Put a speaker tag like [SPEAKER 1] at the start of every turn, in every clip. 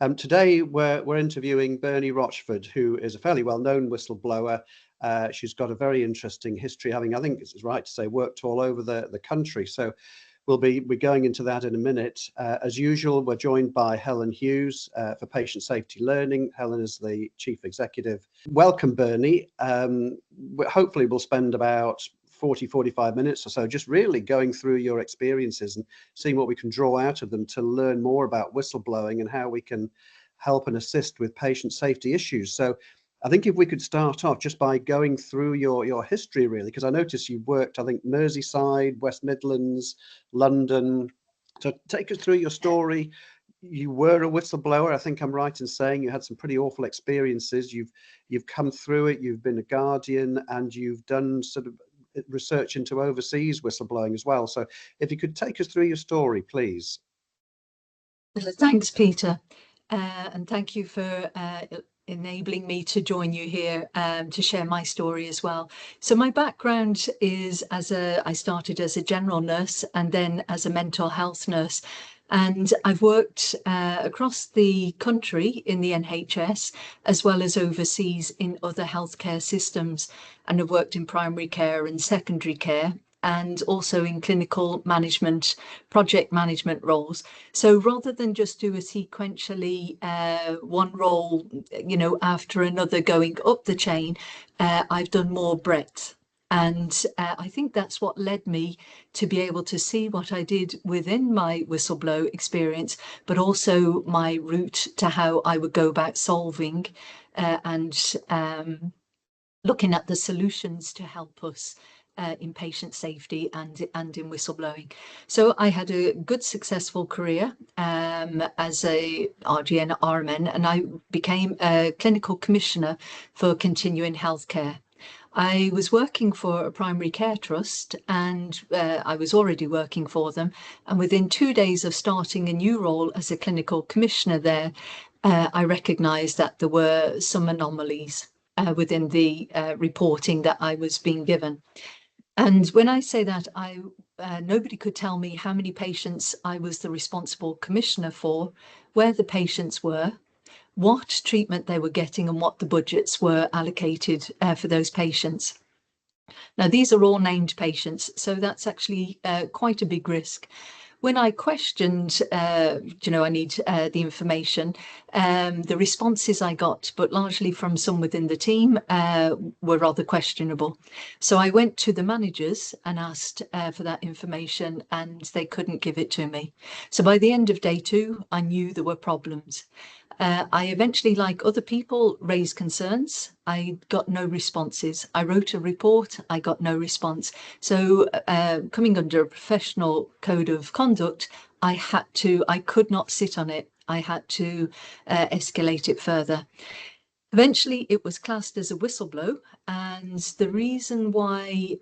[SPEAKER 1] Today, we're interviewing Bernie Rochford, who is a fairly well-known whistleblower. She's got a very interesting history, having, I think it's right to say, worked all over the country. So we'll be going into that in a minute. As usual, we're joined by Helen Hughes for Patient Safety Learning. Helen is the Chief Executive. Welcome, Bernie. Hopefully we'll spend about 45 minutes or so just really going through your experiences and seeing what we can draw out of them to learn more about whistleblowing and how we can help and assist with patient safety issues. So I think if we could start off just by going through your history, really, because I noticed you worked, I think, Merseyside, West Midlands, London. So take us through your story. You were a whistleblower. I think I'm right in saying you had some pretty awful experiences. You've come through it. You've been a guardian, and you've done sort of research into overseas whistleblowing as well. So if you could take us through your story, please.
[SPEAKER 2] Thanks, Peter, and thank you for enabling me to join you here to share my story as well. So my background is I started as a general nurse and then as a mental health nurse. And I've worked across the country in the NHS, as well as overseas in other healthcare systems. And I've worked in primary care and secondary care, and also in clinical management, project management roles. So rather than just do a sequentially one role, after another going up the chain, I've done more breadth. And I think that's what led me to be able to see what I did within my whistleblow experience, but also my route to how I would go about solving and looking at the solutions to help us in patient safety and in whistleblowing. So I had a good, successful career as a RGN, RMN, and I became a clinical commissioner for continuing healthcare. I was working for a primary care trust, and I was already working for them. And within 2 days of starting a new role as a clinical commissioner there, I recognised that there were some anomalies within the reporting that I was being given. And when I say that, nobody could tell me how many patients I was the responsible commissioner for, where the patients were, what treatment they were getting, and what the budgets were allocated for those patients. Now, these are all named patients, so that's actually quite a big risk. When I questioned, I need the information, the responses I got, but largely from some within the team, were rather questionable. So I went to the managers and asked for that information, and they couldn't give it to me. So by the end of day 2, I knew there were problems. I eventually, like other people, raised concerns. I got no responses. I wrote a report. I got no response. So coming under a professional code of conduct, I could not sit on it. I had to escalate it further. Eventually, it was classed as a whistleblow. And the reason why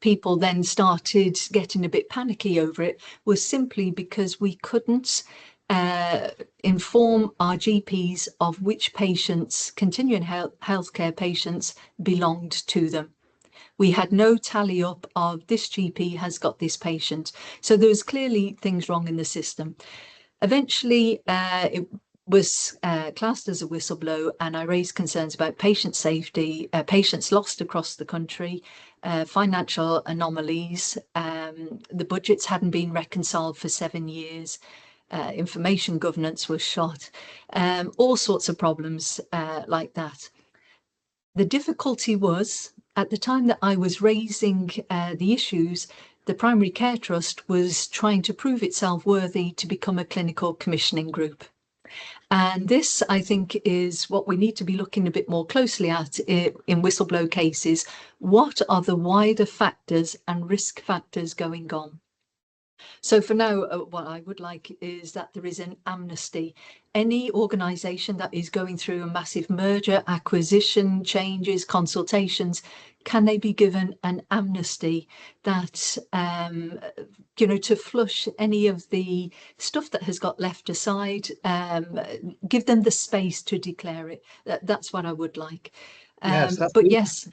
[SPEAKER 2] people then started getting a bit panicky over it was simply because we couldn't inform our GPs of which patients, continuing healthcare patients, belonged to them. We had no tally up of this GP has got this patient. So there was clearly things wrong in the system. Eventually, it was classed as a whistleblow, and I raised concerns about patient safety, patients lost across the country, financial anomalies, the budgets hadn't been reconciled for 7 years. Information governance was shot, all sorts of problems like that. The difficulty was, at the time that I was raising the issues, the Primary Care Trust was trying to prove itself worthy to become a clinical commissioning group. And this, I think, is what we need to be looking a bit more closely at in whistleblower cases. What are the wider factors and risk factors going on? So for now, what I would like is that there is an amnesty. Any organisation that is going through a massive merger, acquisition, changes, consultations, can they be given an amnesty that, to flush any of the stuff that has got left aside, give them the space to declare it. That's what I would like.
[SPEAKER 1] Yes,
[SPEAKER 2] but yes.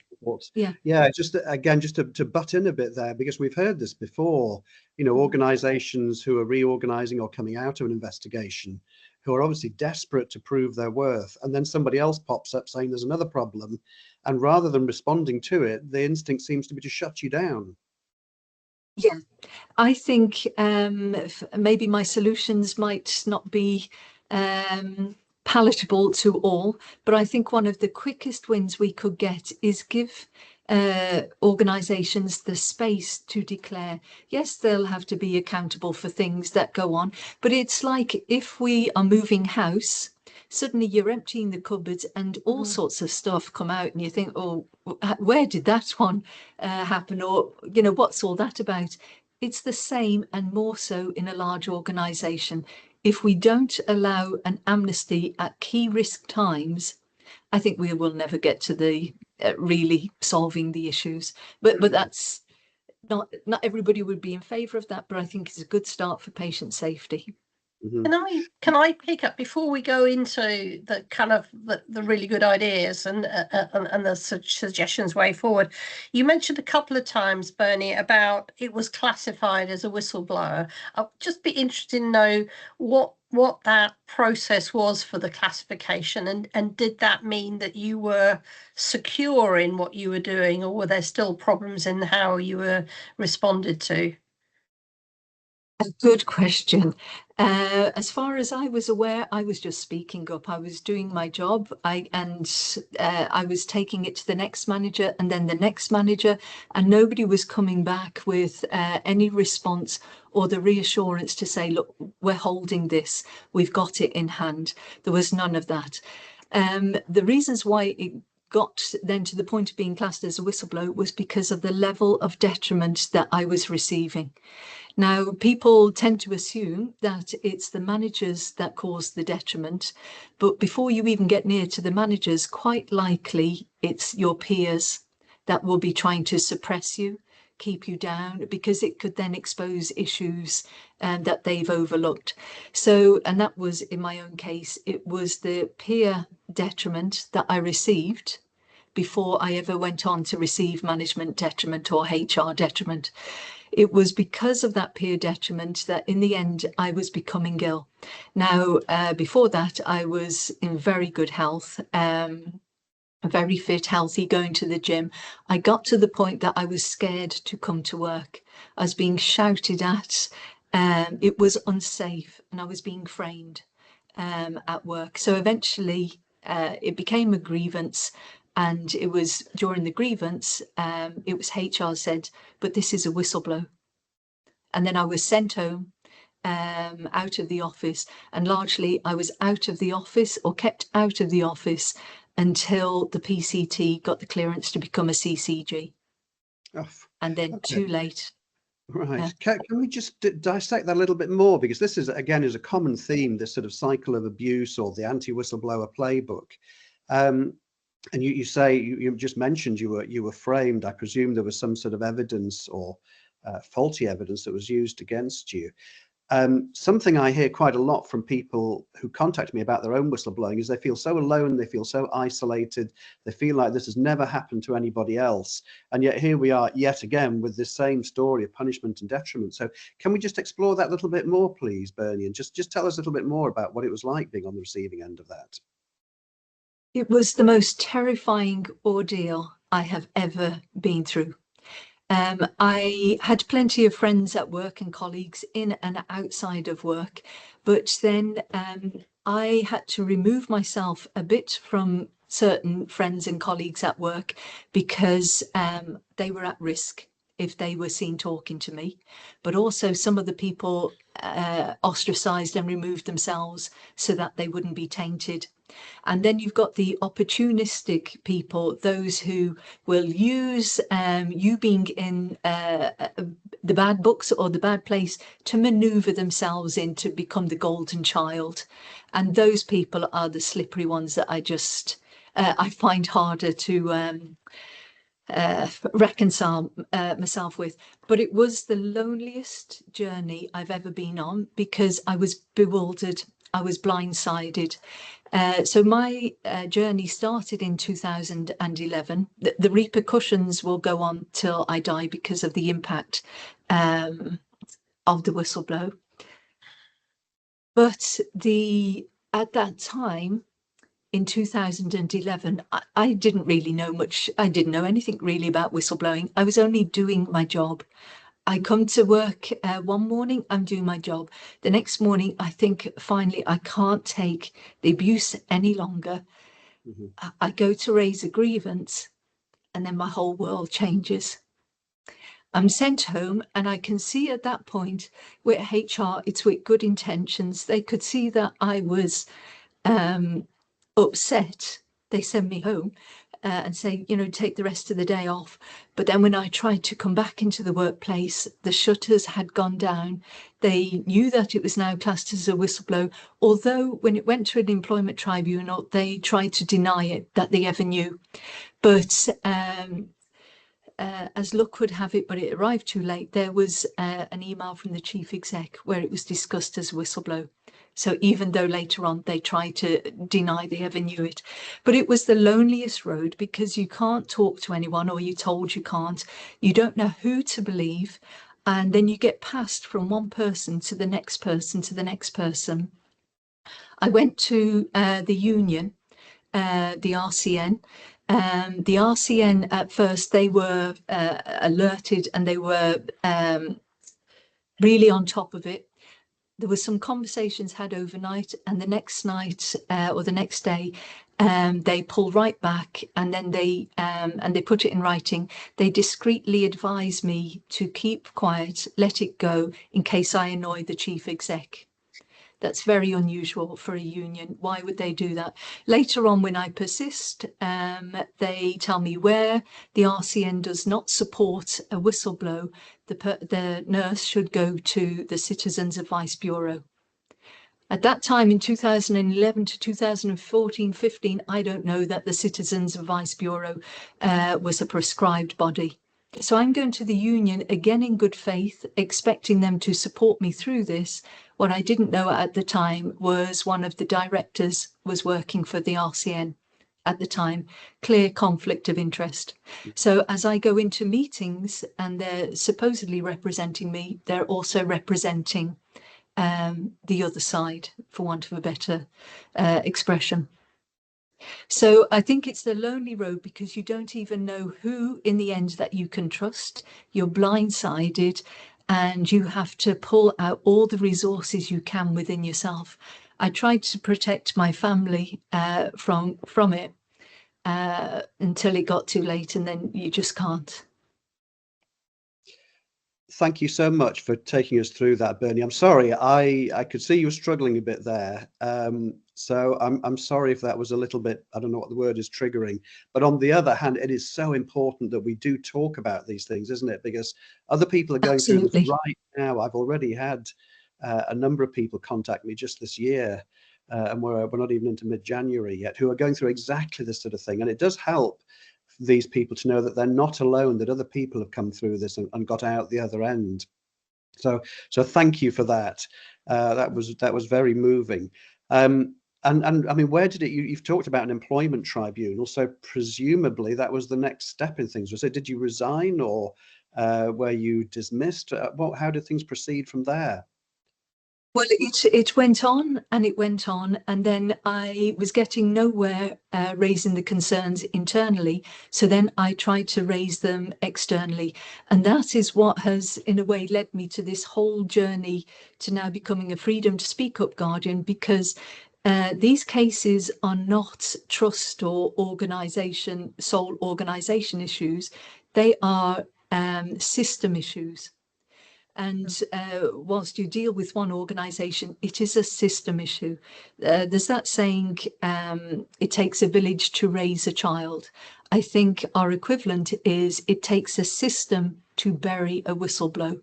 [SPEAKER 1] Yeah, just again, just to butt in a bit there, because we've heard this before, organizations who are reorganizing or coming out of an investigation who are obviously desperate to prove their worth, and then somebody else pops up saying there's another problem, and rather than responding to it, the instinct seems to be to shut you down.
[SPEAKER 2] Yeah, I think maybe my solutions might not be palatable to all, but I think one of the quickest wins we could get is give organisations the space to declare, yes, they'll have to be accountable for things that go on, but it's like if we are moving house, suddenly you're emptying the cupboards and all sorts of stuff come out and you think, oh, where did that one happen? Or, you know, what's all that about? It's the same and more so in a large organisation. If we don't allow an amnesty at key risk times, I think we will never get to the really solving the issues. But that's not everybody would be in favour of that, but I think it's a good start for patient safety.
[SPEAKER 1] Mm-hmm.
[SPEAKER 3] Can I pick up before we go into the kind of the really good ideas and the suggestions way forward? You mentioned a couple of times, Bernie, about it was classified as a whistleblower. I'll just be interested to know what that process was for the classification, and did that mean that you were secure in what you were doing, or were there still problems in how you were responded to?
[SPEAKER 2] A good question. As far as I was aware, I was just speaking up. I was doing my job. I was taking it to the next manager and then the next manager, and nobody was coming back with any response or the reassurance to say, look, we're holding this. We've got it in hand. There was none of that. The reasons why it got then to the point of being classed as a whistleblower was because of the level of detriment that I was receiving. Now, people tend to assume that it's the managers that cause the detriment, but before you even get near to the managers, quite likely it's your peers that will be trying to suppress you, keep you down, because it could then expose issues that they've overlooked. So, and that was in my own case, it was the peer detriment that I received before I ever went on to receive management detriment or HR detriment. It was because of that peer detriment that in the end I was becoming ill. Now, before that, I was in very good health, very fit, healthy, going to the gym. I got to the point that I was scared to come to work. I was being shouted at. It was unsafe, and I was being framed at work. So eventually it became a grievance. And it was during the grievance, it was HR said, but this is a whistleblower. And then I was sent home out of the office, and largely I was out of the office or kept out of the office until the PCT got the clearance to become a CCG.
[SPEAKER 1] Oh,
[SPEAKER 2] and then
[SPEAKER 1] okay.
[SPEAKER 2] Too late.
[SPEAKER 1] Right. Can we just dissect that a little bit more? Because this is, again, is a common theme, this sort of cycle of abuse or the anti-whistleblower playbook. And you say, you just mentioned you were framed. I presume there was some sort of evidence or faulty evidence that was used against you. Something I hear quite a lot from people who contact me about their own whistleblowing is they feel so alone, they feel so isolated, they feel like this has never happened to anybody else. And yet here we are yet again with this same story of punishment and detriment. So can we just explore that a little bit more, please, Bernie, and just tell us a little bit more about what it was like being on the receiving end of that?
[SPEAKER 2] It was the most terrifying ordeal I have ever been through. I had plenty of friends at work and colleagues in and outside of work, but then I had to remove myself a bit from certain friends and colleagues at work because they were at risk if they were seen talking to me. But also some of the people ostracized and removed themselves so that they wouldn't be tainted. And then you've got the opportunistic people, those who will use you being in the bad books or the bad place to maneuver themselves in to become the golden child. And those people are the slippery ones that I find harder to reconcile myself with. But it was the loneliest journey I've ever been on because I was bewildered. I was blindsided. So my journey started in 2011. The repercussions will go on till I die because of the impact of the whistleblower. But the at that time, in 2011, I didn't really know much. I didn't know anything really about whistleblowing. I was only doing my job. I come to work one morning, I'm doing my job. The next morning, I think finally I can't take the abuse any longer. I go to raise a grievance, and then my whole world changes. I'm sent home, and I can see at that point with HR, it's with good intentions. They could see that I was upset. They send me home and say, you know, take the rest of the day off. But then when I tried to come back into the workplace, the shutters had gone down. They knew that it was now classed as a whistleblower, although when it went to an employment tribunal, they tried to deny it, that they ever knew. But as luck would have it, but it arrived too late, there was an email from the chief exec where it was discussed as whistleblower. So even though later on they tried to deny they ever knew it, but it was the loneliest road because you can't talk to anyone, or you're told you can't. You don't know who to believe. And then you get passed from one person to the next person to the next person. I went to the union, the RCN. The RCN at first, they were alerted, and they were really on top of it. There were some conversations had overnight, and the next night or the next day, they pull right back, and then they put it in writing. They discreetly advise me to keep quiet, let it go, in case I annoy the chief exec. That's very unusual for a union. Why would they do that? Later on, when I persist, they tell me where the RCN does not support a whistleblower, the nurse should go to the Citizens Advice Bureau. At that time, in 2011 to 2014-15, I don't know that the Citizens Advice Bureau was a prescribed body. So I'm going to the union again in good faith, expecting them to support me through this. What I didn't know at the time was one of the directors was working for the RCN at the time, clear conflict of interest. So as I go into meetings and they're supposedly representing me, they're also representing the other side, for want of a better expression. So I think it's the lonely road because you don't even know who in the end that you can trust. You're blindsided, and you have to pull out all the resources you can within yourself. I tried to protect my family from it until it got too late, and then you just can't.
[SPEAKER 1] Thank you so much for taking us through that, Bernie. I'm sorry, I could see you were struggling a bit there. So I'm sorry if that was a little bit, I don't know what the word is, triggering. But on the other hand, it is so important that we do talk about these things, isn't it? Because other people are going through this right now. I've already had a number of people contact me just this year, and we're not even into mid-January yet, who are going through exactly this sort of thing. And it does help these people to know that they're not alone, that other people have come through this and got out the other end. So thank you for that. That was very moving. And I mean, where did it? You've talked about an employment tribunal, so presumably that was the next step in things. Was it? Did you resign, or were you dismissed? How did things proceed from there?
[SPEAKER 2] Well, it went on and it went on, and then I was getting nowhere raising the concerns internally. So then I tried to raise them externally, and that is what has, in a way, led me to this whole journey to now becoming a Freedom to Speak Up Guardian, because these cases are not trust or sole organisation issues. They are system issues. And whilst you deal with one organisation, it is a system issue. There's that saying, it takes a village to raise a child. I think our equivalent is it takes a system to bury a whistleblower.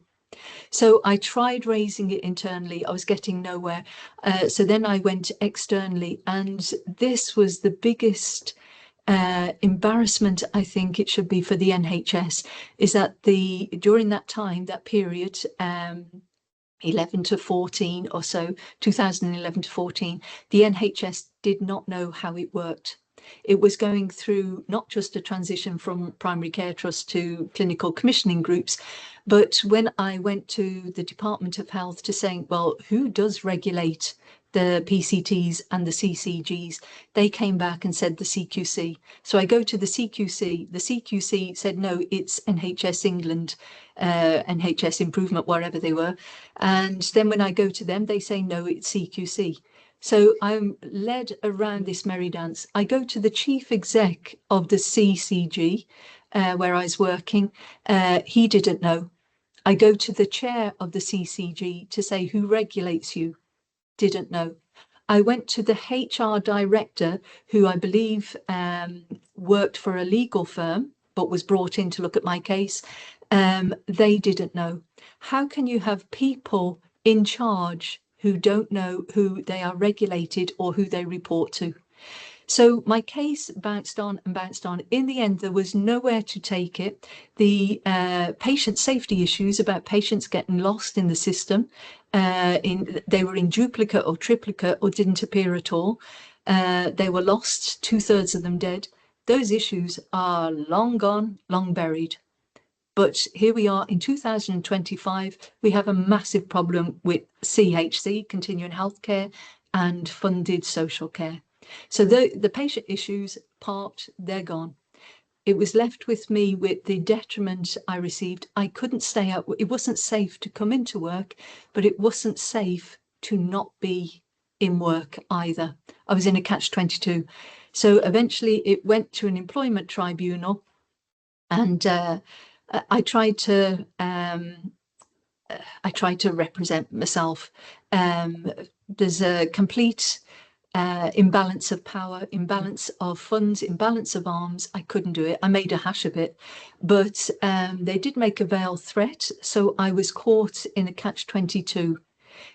[SPEAKER 2] So I tried raising it internally. I was getting nowhere. So then I went externally, and this was the biggest embarrassment I think it should be for the NHS, is that during that time, that period, 11 to 14 or so, 2011 to 14, the NHS did not know how it worked. It was going through not just a transition from primary care trust to clinical commissioning groups, but when I went to the Department of Health to saying, well, who does regulate the PCTs and the CCGs. They came back and said the CQC. So I go to the CQC. The CQC said, no, it's NHS England, NHS Improvement, wherever they were. And then when I go to them, they say, no, it's CQC. So I'm led around this merry dance. I go to the chief exec of the CCG, where I was working. He didn't know. I go to the chair of the CCG to say, who regulates you? Didn't know. I went to the HR director, who I believe worked for a legal firm, but was brought in to look at my case. They didn't know. How can you have people in charge who don't know who they are regulated or who they report to? So my case bounced on and bounced on. In the end, there was nowhere to take it. The patient safety issues about patients getting lost in the system, they were in duplicate or triplicate or didn't appear at all. They were lost, 2/3 of them dead. Those issues are long gone, long buried. But here we are in 2025, we have a massive problem with CHC, continuing healthcare, and funded social care. So the patient issues part, they're gone. It was left with me with the detriment I received. I couldn't stay out. It wasn't safe to come into work, but it wasn't safe to not be in work either. I was in a catch-22. So eventually it went to an employment tribunal, and I tried to represent myself. There's a complete imbalance of power, imbalance of funds, imbalance of arms. I couldn't do it. I made a hash of it, but they did make a veiled threat. So I was caught in a catch-22.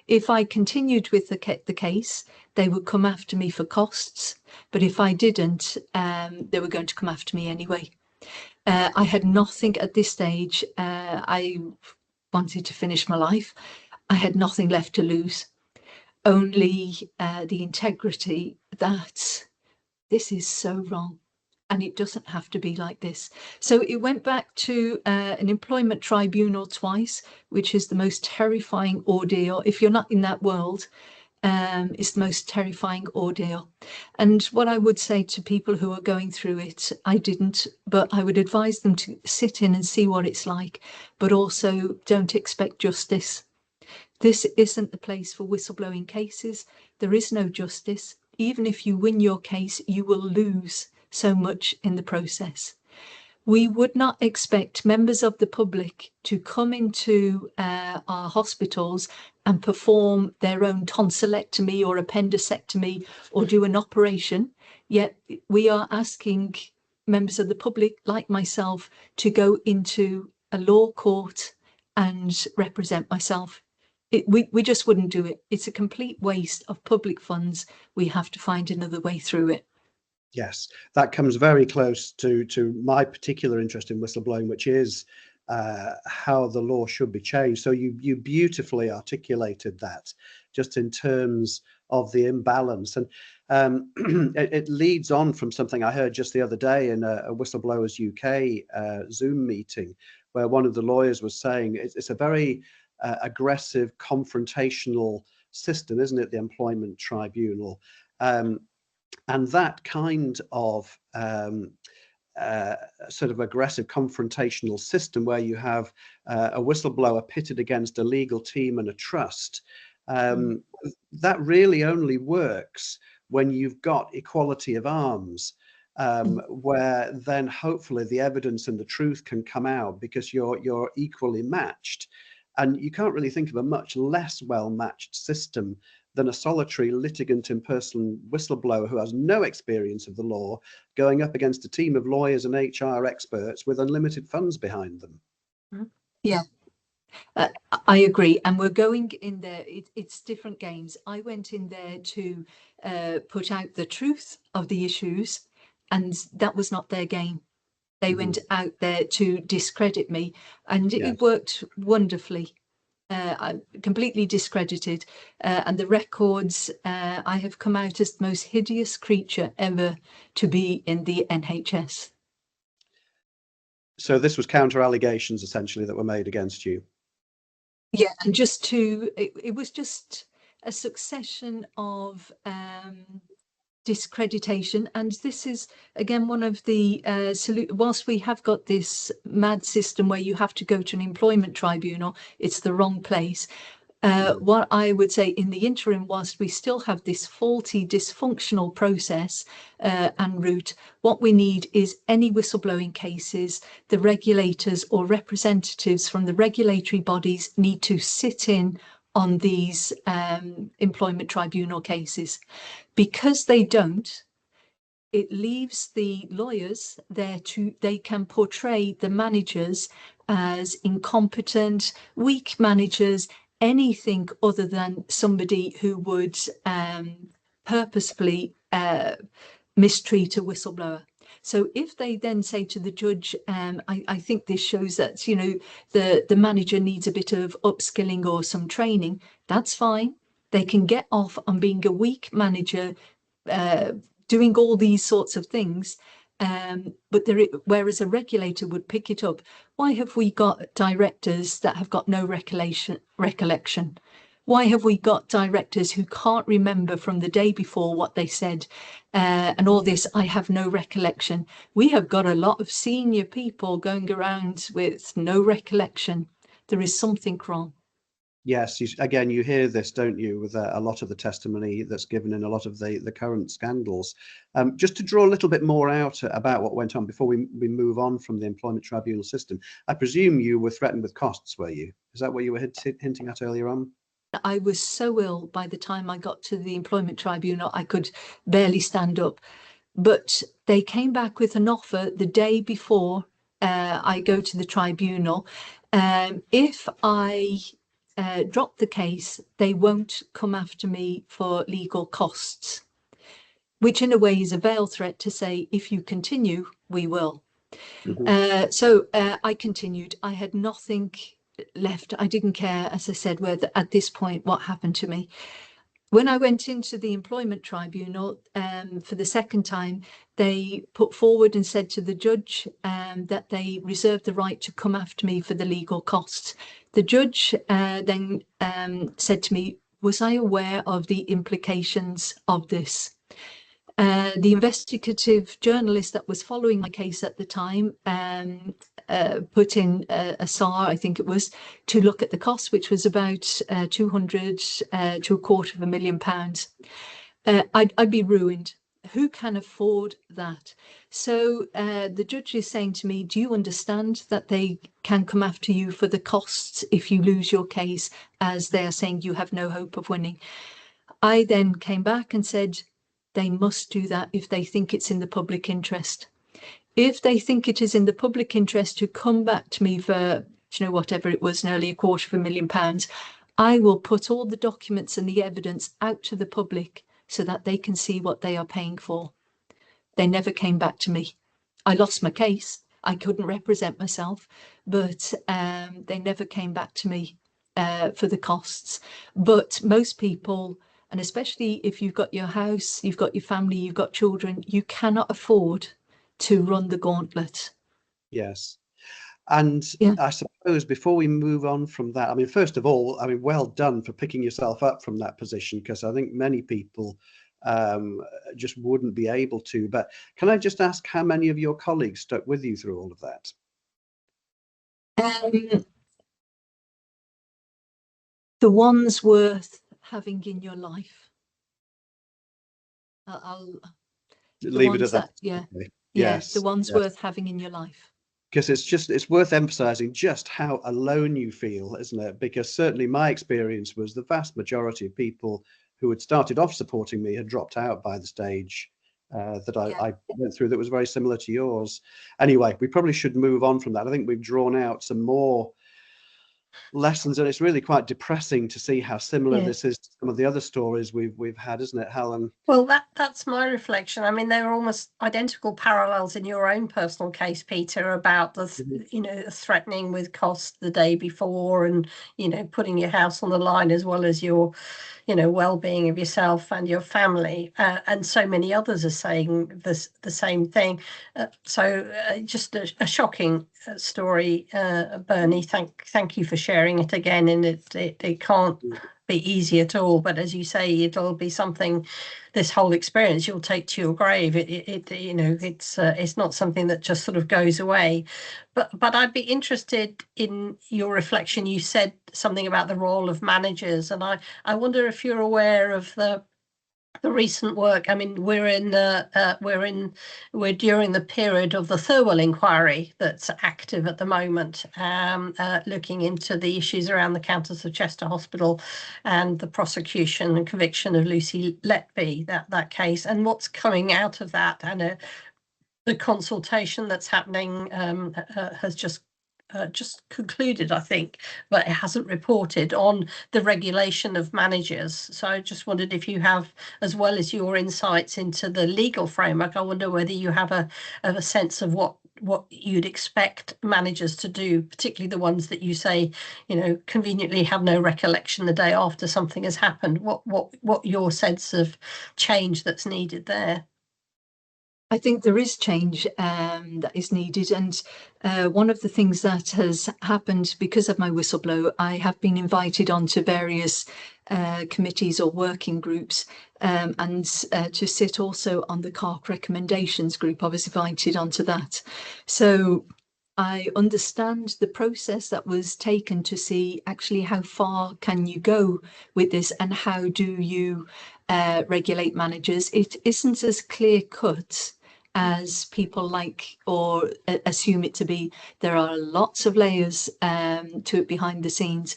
[SPEAKER 2] If I continued with the case, they would come after me for costs. But if I didn't, they were going to come after me anyway. I had nothing at this stage. I wanted to finish my life. I had nothing left to lose. Only the integrity that this is so wrong and it doesn't have to be like this. So it went back to an employment tribunal twice, which is the most terrifying ordeal. If you're not in that world, it's the most terrifying ordeal. And what I would say to people who are going through it, I didn't, but I would advise them to sit in and see what it's like, but also don't expect justice. This isn't the place for whistleblowing cases. There is no justice. Even if you win your case, you will lose so much in the process. We would not expect members of the public to come into our hospitals and perform their own tonsillectomy or appendicectomy or do an operation. Yet we are asking members of the public, like myself, to go into a law court and represent myself. We just wouldn't do it. It's a complete waste of public funds. We have to find another way through it.
[SPEAKER 1] Yes, that comes very close to my particular interest in whistleblowing, which is how the law should be changed. So you beautifully articulated that, just in terms of the imbalance, and it leads on from something I heard just the other day in a Whistleblowers UK Zoom meeting, where one of the lawyers was saying it's a very aggressive, confrontational system, isn't it? The employment tribunal. And that kind of sort of aggressive confrontational system where you have a whistleblower pitted against a legal team and a trust, that really only works when you've got equality of arms, where then hopefully the evidence and the truth can come out because you're equally matched. And you can't really think of a much less well-matched system than a solitary litigant in person whistleblower who has no experience of the law going up against a team of lawyers and HR experts with unlimited funds behind them.
[SPEAKER 2] Yeah, I agree. And we're going in there, it's different games. I went in there to put out the truth of the issues, and that was not their game. They went out there to discredit me, and it worked wonderfully. I'm completely discredited, and the records, I have come out as the most hideous creature ever to be in the NHS.
[SPEAKER 1] So this was counter allegations essentially that were made against you.
[SPEAKER 2] Yeah, and just to, it was just a succession of discreditation, and this is again one of the whilst we have got this mad system where you have to go to an employment tribunal, it's the wrong place. What I would say in the interim, whilst we still have this faulty, dysfunctional process and route, what we need is any whistleblowing cases, the regulators or representatives from the regulatory bodies need to sit in on these employment tribunal cases. Because they don't, it leaves the lawyers there they can portray the managers as incompetent, weak managers, anything other than somebody who would purposefully mistreat a whistleblower. So if they then say to the judge, I think this shows that, you know, the manager needs a bit of upskilling or some training, that's fine. They can get off on being a weak manager, doing all these sorts of things. But whereas a regulator would pick it up, why have we got directors that have got no recollection? Why have we got directors who can't remember from the day before what they said and all this? I have no recollection. We have got a lot of senior people going around with no recollection. There is something wrong.
[SPEAKER 1] Yes, again, you hear this, don't you, with a lot of the testimony that's given in a lot of the current scandals. Just to draw a little bit more out about what went on before we move on from the employment tribunal system, I presume you were threatened with costs, were you? Is that what you were hinting at earlier on?
[SPEAKER 2] I was so ill by the time I got to the employment tribunal, I could barely stand up. But they came back with an offer the day before I go to the tribunal. If I drop the case, they won't come after me for legal costs, which in a way is a veiled threat to say, if you continue, we will. So I continued. I had nothing left. I didn't care, as I said, whether at this point what happened to me. When I went into the employment tribunal for the second time, they put forward and said to the judge that they reserved the right to come after me for the legal costs. The judge then said to me, was I aware of the implications of this? The investigative journalist that was following my case at the time put in a SAR, I think it was, to look at the cost, which was about 200 to £250,000. I'd be ruined. Who can afford that? So the judge is saying to me, do you understand that they can come after you for the costs if you lose your case, as they are saying you have no hope of winning? I then came back and said, they must do that if they think it's in the public interest. If they think it is in the public interest to come back to me for, you know, whatever it was, nearly £250,000, I will put all the documents and the evidence out to the public so that they can see what they are paying for. They never came back to me. I lost my case. I couldn't represent myself, but they never came back to me for the costs. But most people, and especially if you've got your house, you've got your family, you've got children, you cannot afford to run the gauntlet.
[SPEAKER 1] Yes. And yeah. I suppose before we move on from that, I mean, first of all, I mean, well done for picking yourself up from that position, because I think many people just wouldn't be able to. But can I just ask how many of your colleagues stuck with you through all of that?
[SPEAKER 2] The ones worth having in your life. I'll
[SPEAKER 1] leave it at that.
[SPEAKER 2] Yeah.
[SPEAKER 1] Okay.
[SPEAKER 2] Yes, the ones worth having in your life.
[SPEAKER 1] Because it's worth emphasizing just how alone you feel, isn't it? Because certainly my experience was the vast majority of people who had started off supporting me had dropped out by the stage that I went through that was very similar to yours. Anyway, we probably should move on from that. I think we've drawn out some more lessons, and it's really quite depressing to see how similar this is to some of the other stories we've had, isn't it, Helen?
[SPEAKER 3] Well, that's my reflection. I mean, there are almost identical parallels in your own personal case, Peter, about the you know, threatening with costs the day before, and you know, putting your house on the line, as well as your, you know, well-being of yourself and your family, and so many others are saying the same thing. Just a shocking story, Bernie. Thank you for sharing it again, and it can't be easy at all, but as you say, it'll be something, this whole experience you'll take to your grave. You know, it's not something that just sort of goes away. But I'd be interested in your reflection. You said something about the role of managers, and I wonder if you're aware of the recent work. I mean, we're during the period of the Thirlwell inquiry that's active at the moment, looking into the issues around the Countess of Chester Hospital and the prosecution and conviction of Lucy Letby, that case, and what's coming out of that, and the consultation that's happening has just concluded, I think, but it hasn't reported on the regulation of managers. So I just wondered if you have, as well as your insights into the legal framework, I wonder whether you have a sense of what you'd expect managers to do, particularly the ones that you say, you know, conveniently have no recollection the day after something has happened. What your sense of change that's needed there?
[SPEAKER 2] I think there is change that is needed, and one of the things that has happened because of my whistleblower, I have been invited onto various committees or working groups, and to sit also on the CARC recommendations group. I was invited onto that, so I understand the process that was taken to see actually how far can you go with this and how do you regulate managers. It isn't as clear cut as people like or assume it to be. There are lots of layers to it behind the scenes.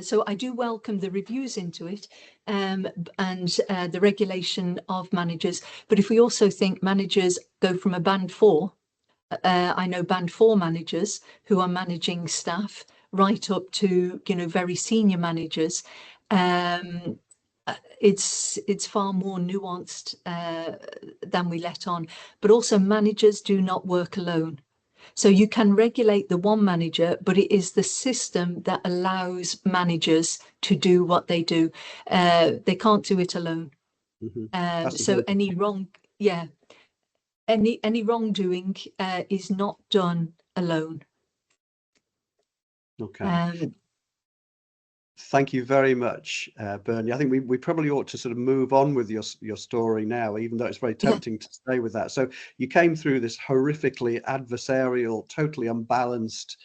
[SPEAKER 2] So I do welcome the reviews into it and the regulation of managers. But if we also think managers go from a band 4, I know band 4 managers who are managing staff right up to, you know, very senior managers. It's far more nuanced than we let on, but also managers do not work alone. So you can regulate the one manager, but it is the system that allows managers to do what they do. They can't do it alone. So any wrongdoing is not done alone.
[SPEAKER 1] Okay. Thank you very much, Bernie. I think we probably ought to sort of move on with your story now, even though it's very tempting to stay with that. So you came through this horrifically adversarial, totally unbalanced,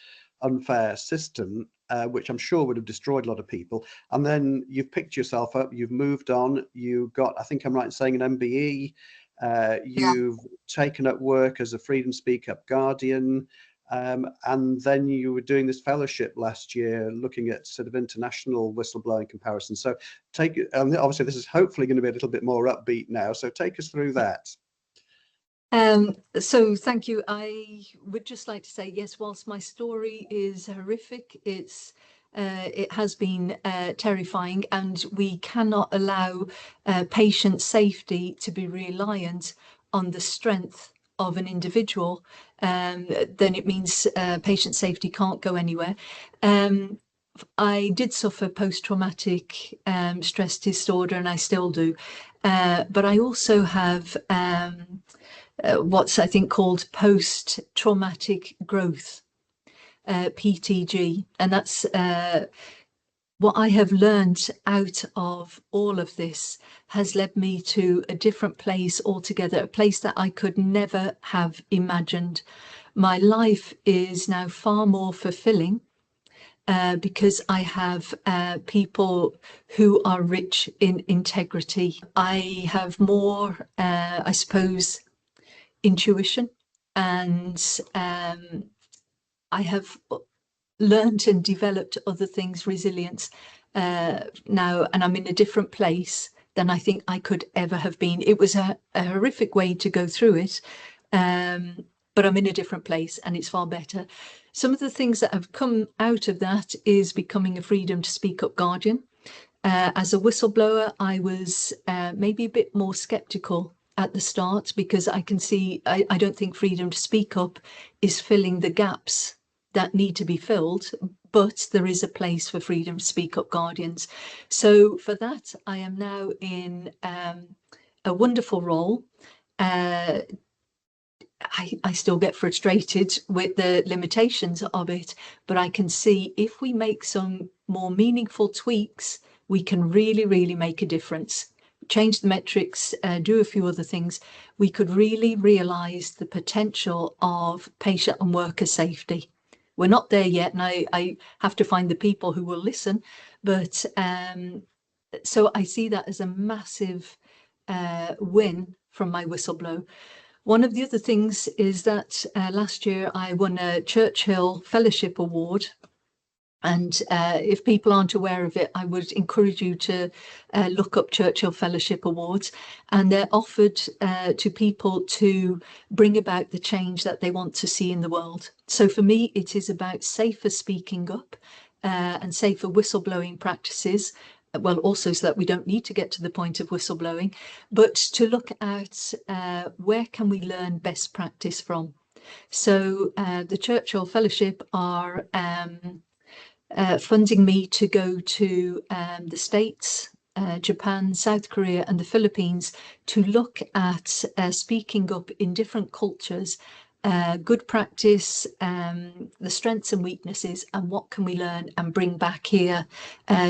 [SPEAKER 1] unfair system, which I'm sure would have destroyed a lot of people. And then you've picked yourself up, you've moved on, you got, I think I'm right in saying, an MBE. You've taken up work as a Freedom Speak Up Guardian. And then you were doing this fellowship last year, looking at sort of international whistleblowing comparisons. So obviously this is hopefully going to be a little bit more upbeat now. So take us through that.
[SPEAKER 2] So thank you. I would just like to say, yes, whilst my story is horrific, it has been terrifying, and we cannot allow patient safety to be reliant on the strength of an individual. Then it means patient safety can't go anywhere. I did suffer post-traumatic stress disorder, and I still do. But I also have what's I think called post-traumatic growth, PTG, and that's what I have learned out of all of this has led me to a different place altogether, a place that I could never have imagined. My life is now far more fulfilling because I have people who are rich in integrity. I have more, I suppose, intuition, and I have learned and developed other things, resilience now, and I'm in a different place than I think I could ever have been. It was a horrific way to go through it, but I'm in a different place and it's far better. Some of the things that have come out of that is becoming a Freedom to Speak Up Guardian. As a whistleblower, I was maybe a bit more sceptical at the start, because I can see, I don't think Freedom to Speak Up is filling the gaps that need to be filled, but there is a place for Freedom to Speak Up Guardians. So for that, I am now in a wonderful role. I still get frustrated with the limitations of it, but I can see if we make some more meaningful tweaks, we can really, really make a difference. Change the metrics, do a few other things, we could really realise the potential of patient and worker safety. We're not there yet, and I have to find the people who will listen, but so I see that as a massive win from my whistleblow. One of the other things is that last year I won a Churchill Fellowship Award. And if people aren't aware of it, I would encourage you to look up Churchill Fellowship Awards, and they're offered to people to bring about the change that they want to see in the world. So for me, it is about safer speaking up and safer whistleblowing practices. Well, also so that we don't need to get to the point of whistleblowing, but to look at where can we learn best practice from. So the Churchill Fellowship are funding me to go to the States, Japan, South Korea and the Philippines to look at speaking up in different cultures, good practice, the strengths and weaknesses, and what can we learn and bring back here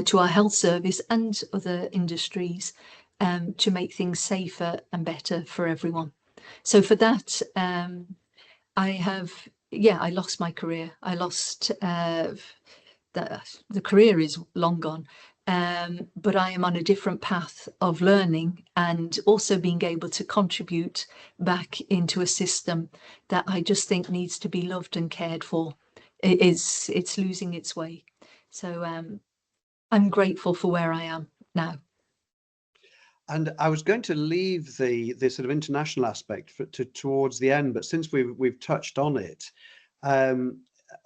[SPEAKER 2] to our health service and other industries to make things safer and better for everyone. So for that, I lost my career. I lost the career is long gone, but I am on a different path of learning and also being able to contribute back into a system that I just think needs to be loved and cared for. It's losing its way. So I'm grateful for where I am now.
[SPEAKER 1] And I was going to leave the sort of international aspect towards the end, but since we've touched on it,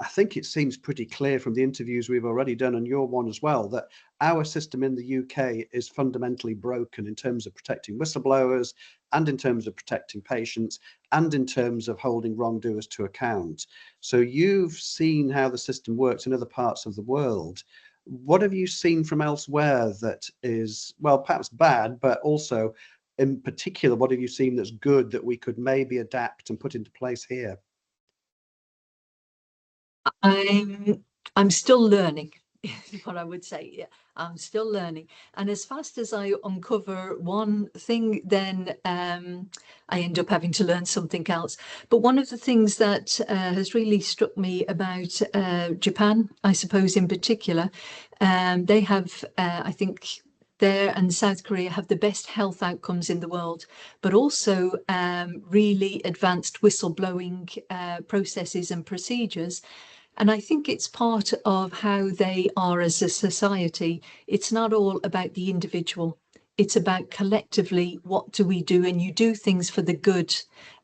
[SPEAKER 1] I think it seems pretty clear from the interviews we've already done, and your one as well, that our system in the UK is fundamentally broken in terms of protecting whistleblowers and in terms of protecting patients and in terms of holding wrongdoers to account. So you've seen how the system works in other parts of the world. What have you seen from elsewhere that is, well, perhaps bad, but also in particular, what have you seen that's good that we could maybe adapt and put into place here?
[SPEAKER 2] I'm still learning, is what I would say. Yeah, I'm still learning, and as fast as I uncover one thing, then I end up having to learn something else. But one of the things that has really struck me about Japan, I suppose in particular, they have, I think, there and South Korea have the best health outcomes in the world, but also really advanced whistleblowing processes and procedures. And I think it's part of how they are as a society. It's not all about the individual. It's about collectively, what do we do? And you do things for the good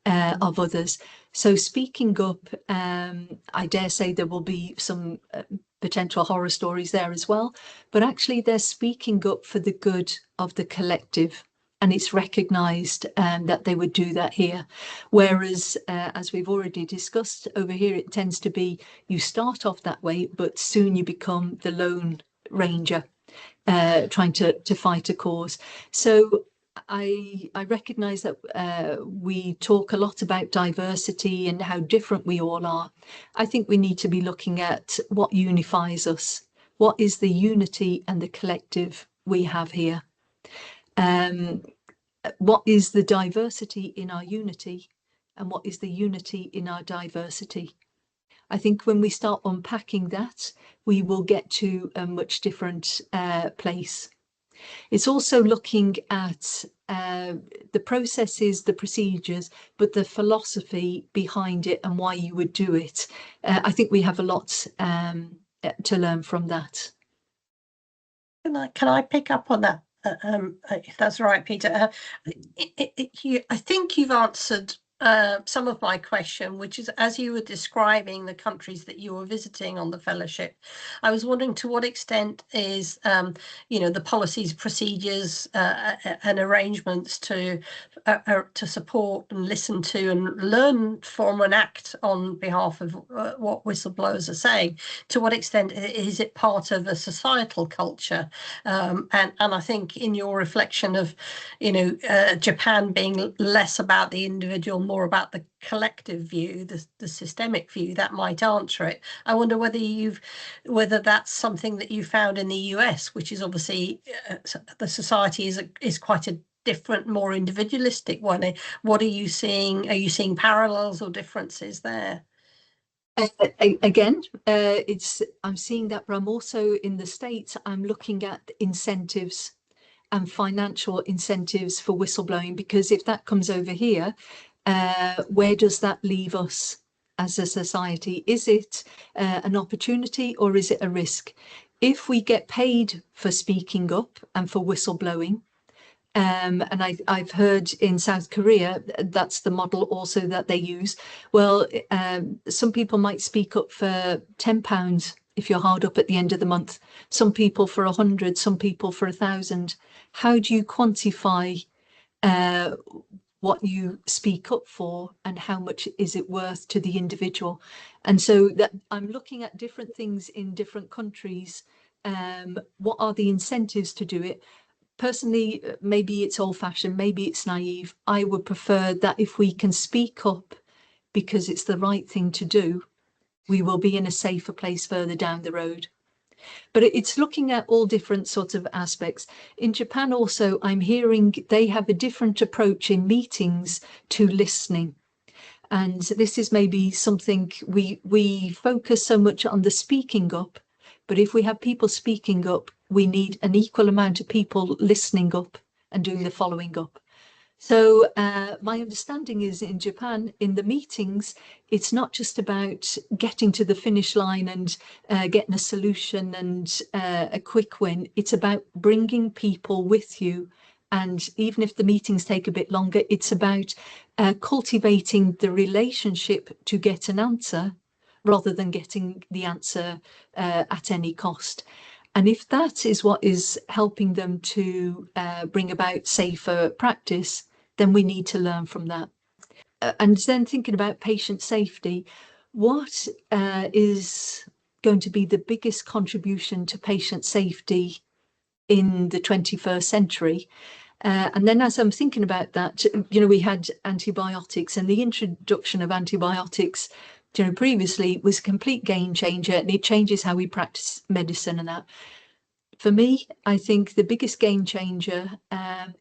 [SPEAKER 2] of others. So speaking up, I dare say there will be some potential horror stories there as well. But actually, they're speaking up for the good of the collective. And it's recognised that they would do that here. Whereas, as we've already discussed over here, it tends to be you start off that way, but soon you become the lone ranger trying to fight a cause. So I recognise that we talk a lot about diversity and how different we all are. I think we need to be looking at what unifies us. What is the unity and the collective we have here? What is the diversity in our unity, and what is the unity in our diversity? I think when we start unpacking that, we will get to a much different place. It's also looking at the processes, the procedures, but the philosophy behind it and why you would do it. I think we have a lot to learn from that.
[SPEAKER 3] Can I pick up on that? If that's right, Peter. I think you've answered some of my question, which is, as you were describing the countries that you were visiting on the fellowship, I was wondering to what extent is, the policies, procedures and arrangements to support and listen to and learn from and act on behalf of what whistleblowers are saying. To what extent is it part of a societal culture? And I think in your reflection of, Japan being less about the individual, more about the collective view, the systemic view, that might answer it. I wonder whether that's something that you found in the US, which is obviously the society is quite a different, more individualistic one. What are you seeing? Are you seeing parallels or differences there?
[SPEAKER 2] Again, I'm seeing that, but I'm also in the States, I'm looking at incentives and financial incentives for whistleblowing, because if that comes over here, where does that leave us as a society? Is it an opportunity or is it a risk? If we get paid for speaking up and for whistleblowing, and I've heard in South Korea, that's the model also that they use. Well, some people might speak up for £10 if you're hard up at the end of the month, some people for 100, some people for 1,000. How do you quantify what you speak up for and how much is it worth to the individual? And so that I'm looking at different things in different countries. What are the incentives to do it? Personally, maybe it's old-fashioned, maybe it's naive. I would prefer that if we can speak up because it's the right thing to do, we will be in a safer place further down the road. But it's looking at all different sorts of aspects. In Japan also, I'm hearing they have a different approach in meetings to listening. And this is maybe something we focus so much on the speaking up, but if we have people speaking up, we need an equal amount of people listening up and doing the following up. So my understanding is in Japan, in the meetings, it's not just about getting to the finish line and getting a solution and a quick win. It's about bringing people with you. And even if the meetings take a bit longer, it's about cultivating the relationship to get an answer rather than getting the answer at any cost. And if that is what is helping them to bring about safer practice, then we need to learn from that. And then thinking about patient safety, what is going to be the biggest contribution to patient safety in the 21st century? And then as I'm thinking about that, we had antibiotics, and the introduction of antibiotics, previously was a complete game changer, and it changes how we practice medicine and that. For me, I think the biggest game changer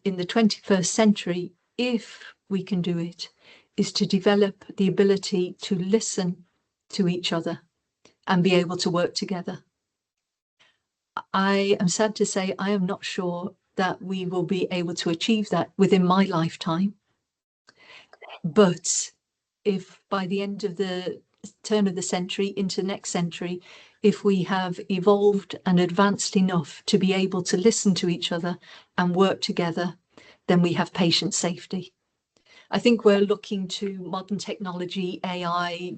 [SPEAKER 2] in the 21st century, if we can do it, is to develop the ability to listen to each other and be able to work together. I am sad to say I am not sure that we will be able to achieve that within my lifetime. But if by the end of the turn of the century into next century, if we have evolved and advanced enough to be able to listen to each other and work together, then we have patient safety. I think we're looking to modern technology, AI,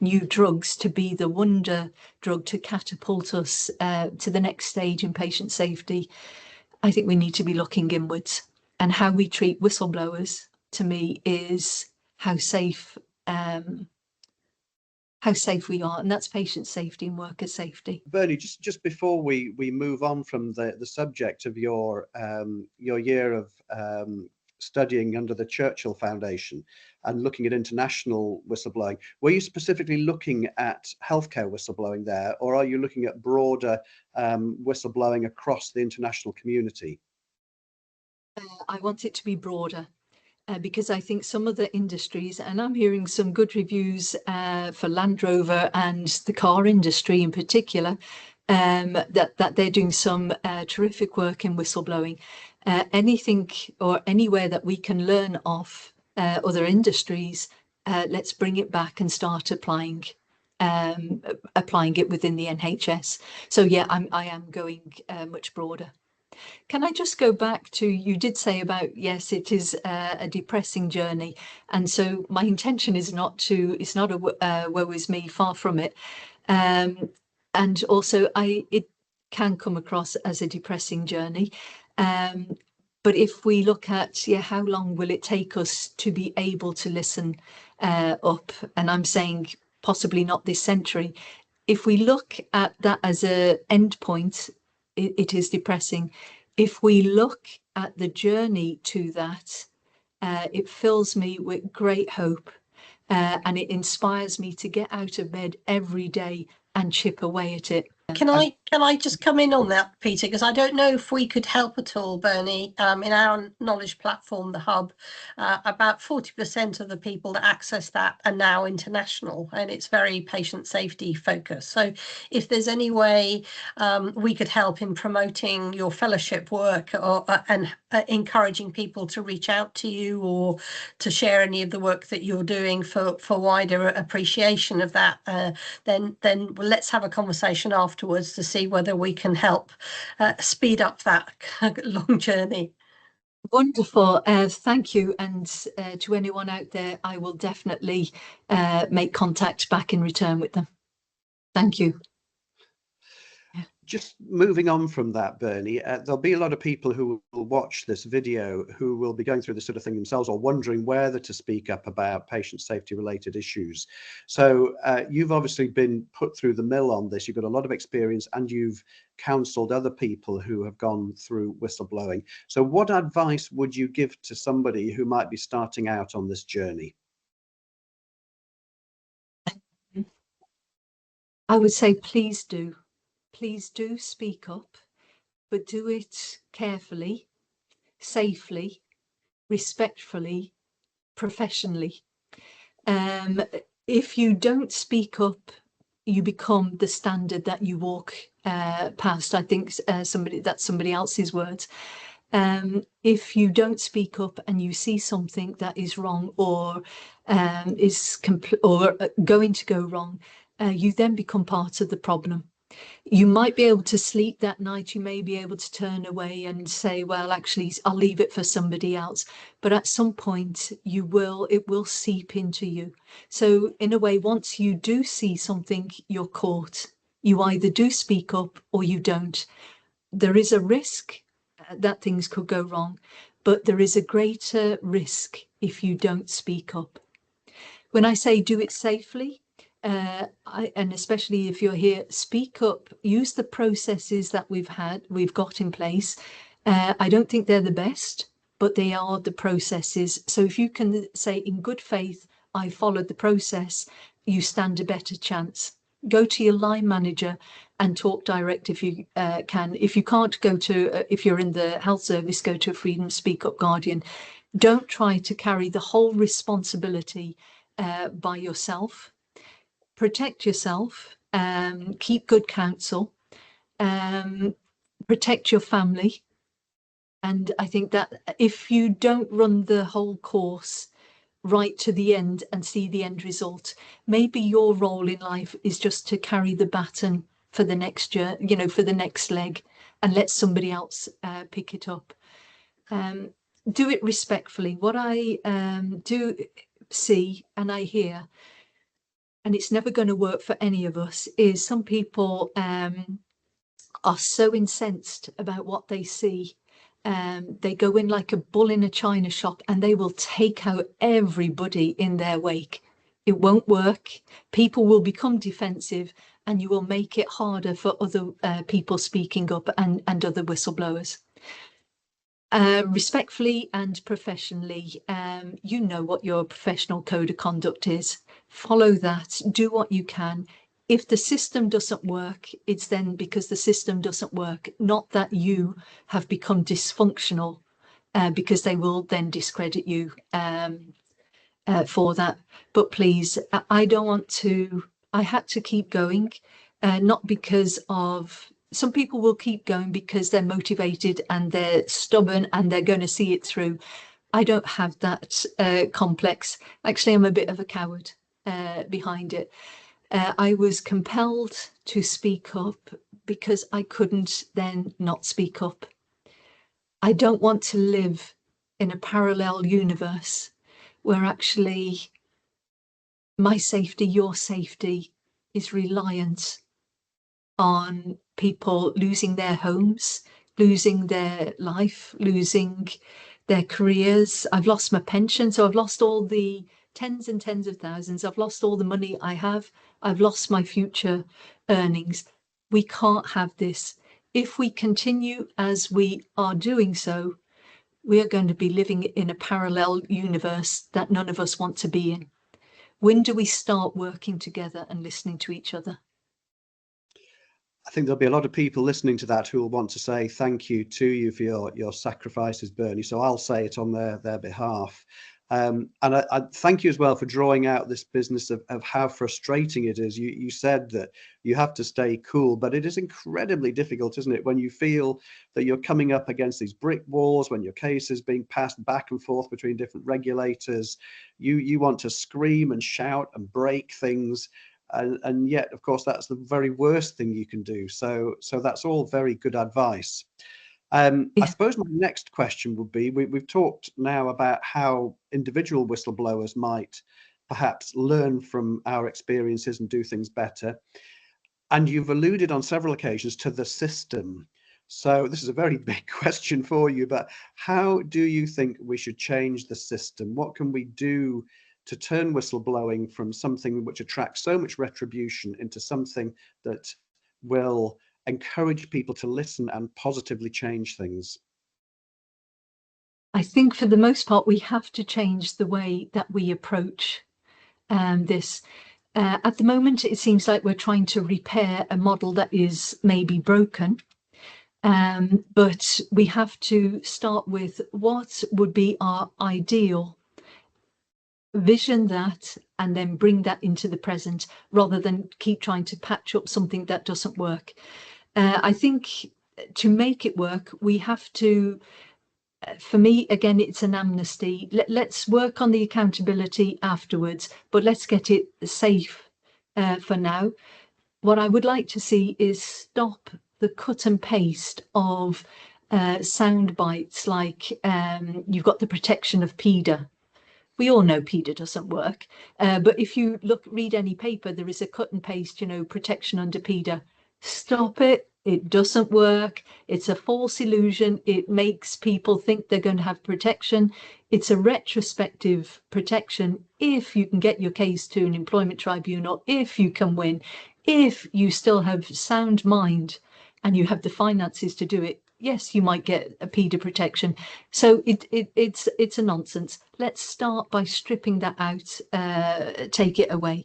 [SPEAKER 2] new drugs to be the wonder drug to catapult us to the next stage in patient safety. I think we need to be looking inwards, and how we treat whistleblowers, to me, is how safe we are, and that's patient safety and worker safety.
[SPEAKER 1] Bernie, just before we move on from the subject of your year of studying under the Churchill Foundation and looking at international whistleblowing, were you specifically looking at healthcare whistleblowing there, or are you looking at broader whistleblowing across the international community?
[SPEAKER 2] I want it to be broader. Because I think some of the industries, and I'm hearing some good reviews for Land Rover and the car industry in particular, that they're doing some terrific work in whistleblowing. Anything or anywhere that we can learn off other industries, let's bring it back and start applying it within the NHS. So yeah, I am going much broader. Can I just go back to, you did say about, yes, it is a depressing journey. And so my intention is it's not a woe is me, far from it. And also it can come across as a depressing journey. But if we look at, how long will it take us to be able to listen up? And I'm saying possibly not this century. If we look at that as an end point, it is depressing. If we look at the journey to that, It fills me with great hope, and it inspires me to get out of bed every day and chip away at it.
[SPEAKER 3] Can I just come in on that, Peter? Because I don't know if we could help at all, Bernie. In our knowledge platform, the Hub, about 40% of the people that access that are now international, and it's very patient safety focused. So if there's any way we could help in promoting your fellowship work, or and encouraging people to reach out to you or to share any of the work that you're doing for wider appreciation of that, then let's have a conversation afterwards to see whether we can help speed up that long journey.
[SPEAKER 2] Wonderful. Thank you. And to anyone out there, I will definitely make contact back in return with them. Thank you.
[SPEAKER 1] Just moving on from that, Bernie, there'll be a lot of people who will watch this video who will be going through this sort of thing themselves, or wondering whether to speak up about patient safety related issues. So you've obviously been put through the mill on this. You've got a lot of experience, and you've counseled other people who have gone through whistleblowing. So what advice would you give to somebody who might be starting out on this journey?
[SPEAKER 2] I would say, please do speak up, but do it carefully, safely, respectfully, professionally. If you don't speak up, you become the standard that you walk past. I think that's somebody else's words. If you don't speak up and you see something that is wrong, or is going to go wrong, you then become part of the problem. You might be able to sleep that night, you may be able to turn away and say, well, actually, I'll leave it for somebody else. But at some point, it will seep into you. So in a way, once you do see something, you're caught. You either do speak up or you don't. There is a risk that things could go wrong, but there is a greater risk if you don't speak up. When I say do it safely, and especially if you're here, speak up, use the processes that we've got in place. I don't think they're the best, but they are the processes. So if you can say in good faith, I followed the process, you stand a better chance. Go to your line manager and talk direct if you can. If you can't go to, if you're in the health service, go to a Freedom Speak Up Guardian. Don't try to carry the whole responsibility by yourself. Protect yourself, keep good counsel, protect your family. And I think that if you don't run the whole course right to the end and see the end result, maybe your role in life is just to carry the baton for the next year, for the next leg, and let somebody else pick it up. Do it respectfully. What I do see and I hear, and it's never going to work for any of us, is some people are so incensed about what they see. They go in like a bull in a china shop and they will take out everybody in their wake. It won't work. People will become defensive, and you will make it harder for other people speaking up and other whistleblowers. Respectfully and professionally, you know what your professional code of conduct is. Follow that, do what you can. If the system doesn't work, it's then because the system doesn't work, not that you have become dysfunctional, because they will then discredit you for that. But please, I had to keep going, not because of, some people will keep going because they're motivated and they're stubborn and they're going to see it through. I don't have that complex. Actually, I'm a bit of a coward behind it. I was compelled to speak up because I couldn't then not speak up. I don't want to live in a parallel universe where actually my safety, your safety is reliant on people losing their homes, losing their life, losing their careers. I've lost my pension, so I've lost all the tens and tens of thousands. I've lost all the money I have. I've lost my future earnings. We can't have this. If we continue as we are doing so, we are going to be living in a parallel universe that none of us want to be in. When do we start working together and listening to each other?
[SPEAKER 1] I think there'll be a lot of people listening to that who will want to say thank you to you for your sacrifices, Bernie. So I'll say it on their behalf. And I thank you as well for drawing out this business of how frustrating it is. You said that you have to stay cool, but it is incredibly difficult, isn't it? When you feel that you're coming up against these brick walls, when your case is being passed back and forth between different regulators, you want to scream and shout and break things. And yet, of course, that's the very worst thing you can do. So that's all very good advice. I suppose my next question would be, we've talked now about how individual whistleblowers might perhaps learn from our experiences and do things better. And you've alluded on several occasions to the system. So this is a very big question for you, but how do you think we should change the system? What can we do to turn whistleblowing from something which attracts so much retribution into something that will encourage people to listen and positively change things?
[SPEAKER 2] I think for the most part, we have to change the way that we approach this. At the moment, it seems like we're trying to repair a model that is maybe broken. But we have to start with what would be our ideal, vision that, and then bring that into the present, rather than keep trying to patch up something that doesn't work. I think to make it work, we have to, for me, again, it's an amnesty. Let's work on the accountability afterwards, but let's get it safe for now. What I would like to see is stop the cut and paste of sound bites like you've got the protection of Peter. We all know Peter doesn't work, but if you read any paper, there is a cut and paste, protection under Peter. Stop it. It doesn't work. It's a false illusion. It makes people think they're going to have protection. It's a retrospective protection if you can get your case to an employment tribunal, if you can win, if you still have sound mind and you have the finances to do it. Yes, you might get a Peter protection. So it's a nonsense. Let's start by stripping that out, take it away.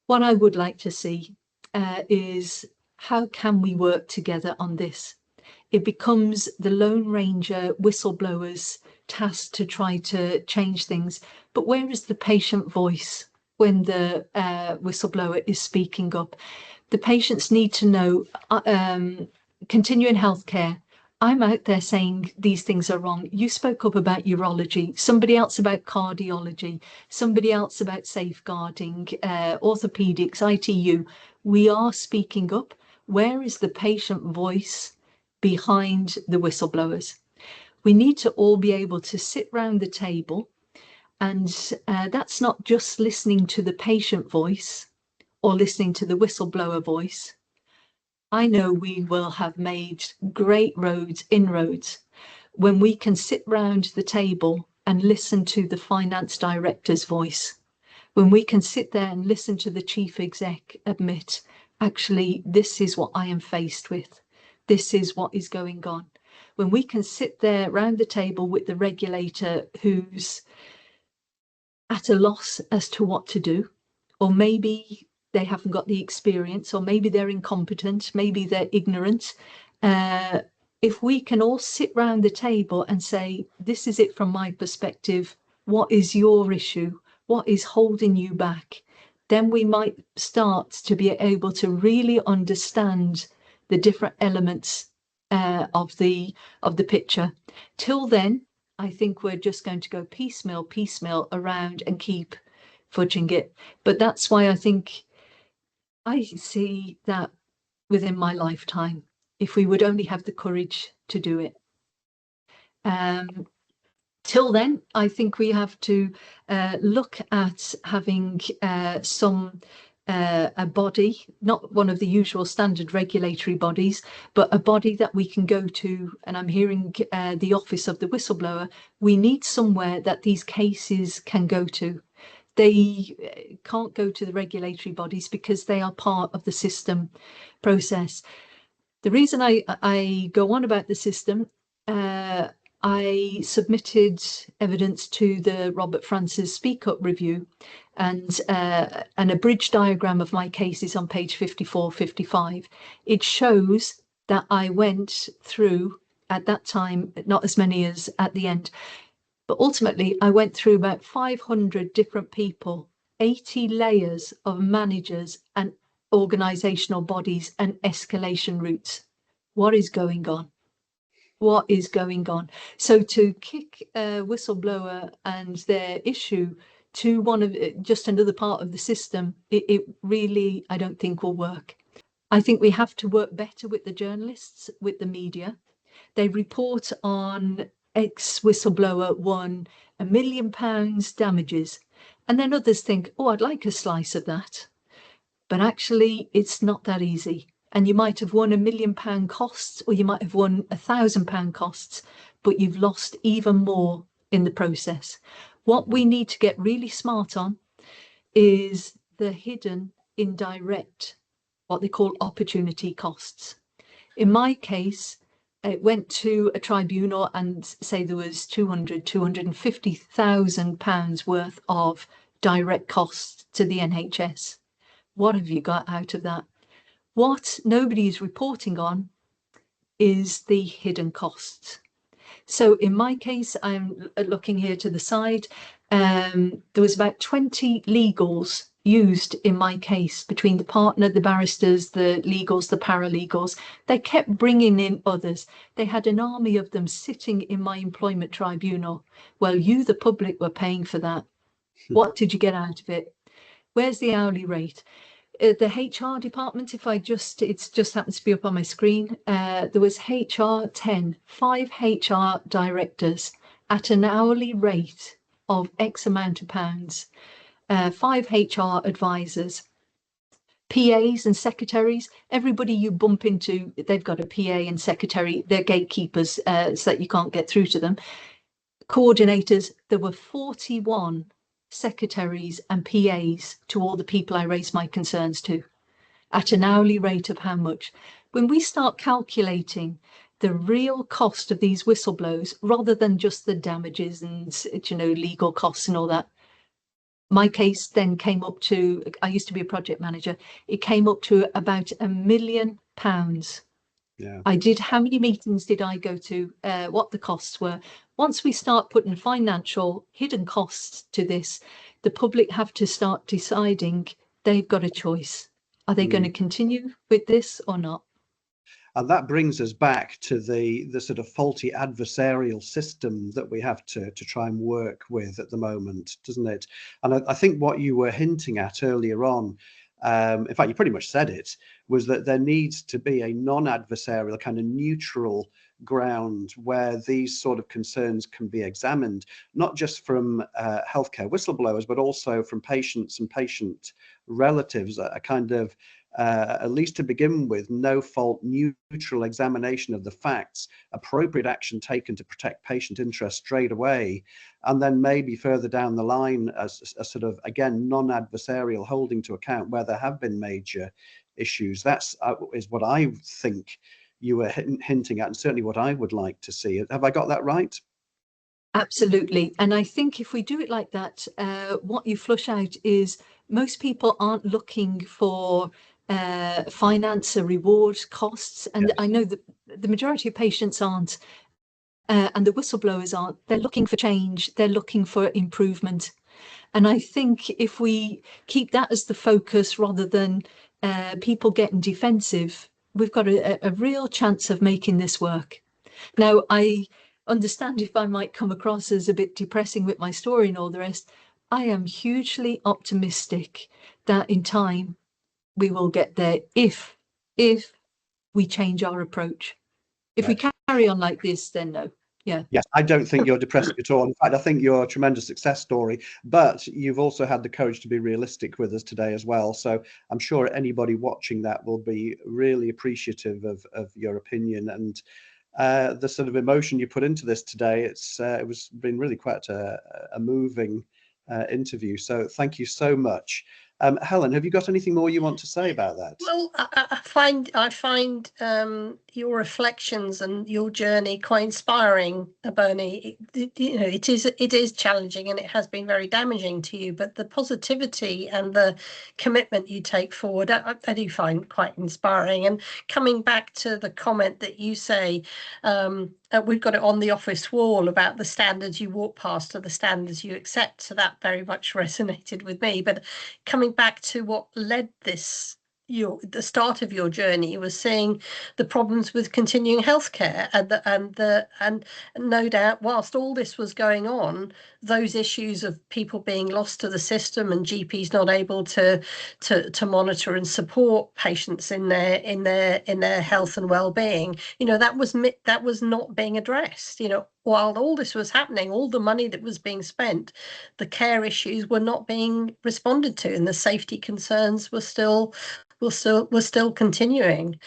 [SPEAKER 2] What I would like to see is, how can we work together on this? It becomes the Lone Ranger whistleblower's task to try to change things. But where is the patient voice when the whistleblower is speaking up? The patients need to know, continuing healthcare, I'm out there saying these things are wrong. You spoke up about urology, somebody else about cardiology, somebody else about safeguarding, orthopedics, ITU. We are speaking up. Where is the patient voice behind the whistleblowers? We need to all be able to sit round the table, and that's not just listening to the patient voice or listening to the whistleblower voice. I know we will have made great inroads when we can sit round the table and listen to the finance director's voice, when we can sit there and listen to the chief exec admit, actually, this is what I am faced with. This is what is going on. When we can sit there round the table with the regulator who's at a loss as to what to do, or maybe they haven't got the experience, or maybe they're incompetent, maybe they're ignorant. If we can all sit round the table and say, this is it from my perspective, what is your issue? What is holding you back? Then we might start to be able to really understand the different elements of the picture. Till then, I think we're just going to go piecemeal around and keep fudging it. But that's why I think I see that within my lifetime, if we would only have the courage to do it. Till then, I think we have to look at having a body, not one of the usual standard regulatory bodies, but a body that we can go to. And I'm hearing the Office of the Whistleblower. We need somewhere that these cases can go to. They can't go to the regulatory bodies because they are part of the system process. The reason I go on about the system, I submitted evidence to the Robert Francis Speak Up review, and an abridged diagram of my case is on page 54, 55. It shows that I went through, at that time, not as many as at the end, but ultimately I went through about 500 different people, 80 layers of managers and organisational bodies and escalation routes. What is going on? What is going on? So to kick a whistleblower and their issue to one of just another part of the system, it really, I don't think will work. I think we have to work better with the journalists, with the media. They report on ex-whistleblower won £1 million damages, and then others think, oh, I'd like a slice of that. But actually, it's not that easy. And you might have won £1 million costs, or you might have won £1,000 costs, but you've lost even more in the process. What we need to get really smart on is the hidden indirect, what they call opportunity costs. In my case, it went to a tribunal and say there was £250,000 worth of direct costs to the NHS. What have you got out of that? What nobody is reporting on is the hidden costs. So in my case, I'm looking here to the side. There was about 20 legals used in my case between the partner, the barristers, the legals, the paralegals. They kept bringing in others. They had an army of them sitting in my employment tribunal. Well, you, the public, were paying for that. What did you get out of it? Where's the hourly rate? The HR department, it's just happens to be up on my screen. There was HR 10, 5 HR directors at an hourly rate of X amount of pounds, 5 HR advisors, PAs and secretaries. Everybody you bump into, they've got a PA and secretary, they're gatekeepers so that you can't get through to them. Coordinators, there were 41 secretaries and PAs to all the people I raised my concerns to, at an hourly rate of how much? When we start calculating the real cost of these whistleblowers, rather than just the damages and, you know, legal costs and all that, my case then came up to, I used to be a project manager, it came up to about £1 million.
[SPEAKER 1] Yeah.
[SPEAKER 2] I did, how many meetings did I go to, what the costs were. Once we start putting financial hidden costs to this, the public have to start deciding they've got a choice. Are they going to continue with this or not?
[SPEAKER 1] And that brings us back to the sort of faulty adversarial system that we have to try and work with at the moment, doesn't it? And I think what you were hinting at earlier on, in fact, you pretty much said it, was that there needs to be a non-adversarial kind of neutral ground where these sort of concerns can be examined, not just from healthcare whistleblowers, but also from patients and patient relatives, a kind of at least to begin with, no fault, neutral examination of the facts, appropriate action taken to protect patient interest straight away, and then maybe further down the line as a sort of, again, non-adversarial holding to account where there have been major issues. That's is what I think you were hinting at, and certainly what I would like to see. Have I got that right?
[SPEAKER 2] Absolutely. And I think if we do it like that, what you flush out is most people aren't looking for finance or reward costs. And
[SPEAKER 1] Yes.
[SPEAKER 2] I know that the majority of patients aren't, and the whistleblowers aren't. They're looking for change. They're looking for improvement. And I think if we keep that as the focus rather than people getting defensive, we've got a real chance of making this work. Now, I understand if I might come across as a bit depressing with my story and all the rest. I am hugely optimistic that in time we will get there if we change our approach. If we carry on like this, then no. Yeah.
[SPEAKER 1] Yes, I don't think you're depressing at all. In fact, I think you're a tremendous success story, but you've also had the courage to be realistic with us today as well. So I'm sure anybody watching that will be really appreciative of your opinion and the sort of emotion you put into this today. It was been really quite a moving interview. So thank you so much. Helen, have you got anything more you want to say about that?
[SPEAKER 3] Well, I find your reflections and your journey quite inspiring, Bernie. You know, it is challenging and it has been very damaging to you, but the positivity and the commitment you take forward, I do find quite inspiring. And coming back to the comment that you say, we've got it on the office wall about the standards you walk past are the standards you accept. So that very much resonated with me. But coming back to what led this, the start of your journey was seeing the problems with continuing healthcare, and no doubt whilst all this was going on, those issues of people being lost to the system and GPs not able to monitor and support patients in their health and well-being, you know, that was not being addressed. You know, while all this was happening, all the money that was being spent, the care issues were not being responded to, and the safety concerns were still continuing.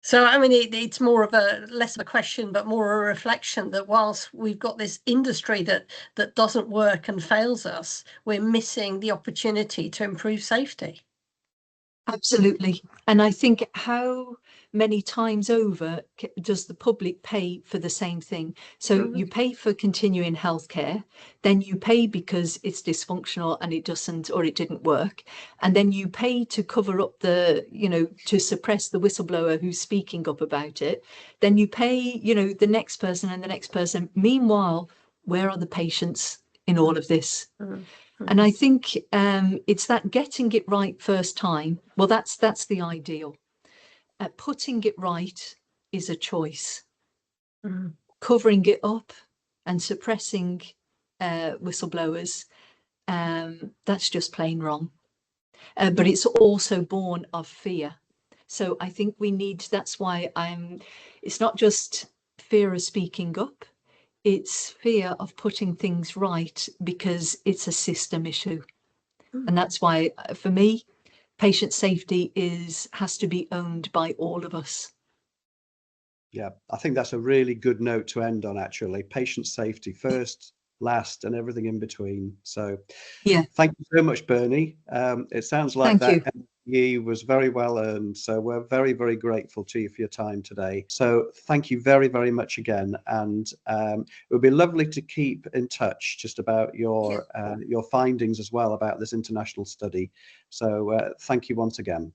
[SPEAKER 3] So, I mean, it's more of less of a question, but more a reflection that whilst we've got this industry that doesn't work and fails us, we're missing the opportunity to improve safety.
[SPEAKER 2] Absolutely. And I think how many times over does the public pay for the same thing? So you pay for continuing healthcare, then you pay because it's dysfunctional and it doesn't, or it didn't work. And then you pay to cover up the, you know, to suppress the whistleblower who's speaking up about it. Then you pay, you know, the next person and the next person. Meanwhile, where are the patients in all of this? And I think it's that getting it right first time. Well, that's the ideal. Putting it right is a choice. Covering it up and suppressing whistleblowers, that's just plain wrong. But it's also born of fear. So I think we need, that's why it's not just fear of speaking up. It's fear of putting things right because it's a system issue. And that's why, for me, patient safety has to be owned by all of us.
[SPEAKER 1] Yeah, I think that's a really good note to end on, actually. Patient safety first, last, and everything in between. So
[SPEAKER 2] yeah,
[SPEAKER 1] thank you so much, Bernie. It sounds like
[SPEAKER 2] Thank
[SPEAKER 1] that MBE was very well earned. So we're very, very grateful to you for your time today. So thank you very, very much again. And it would be lovely to keep in touch just about your findings as well about this international study. So thank you once again.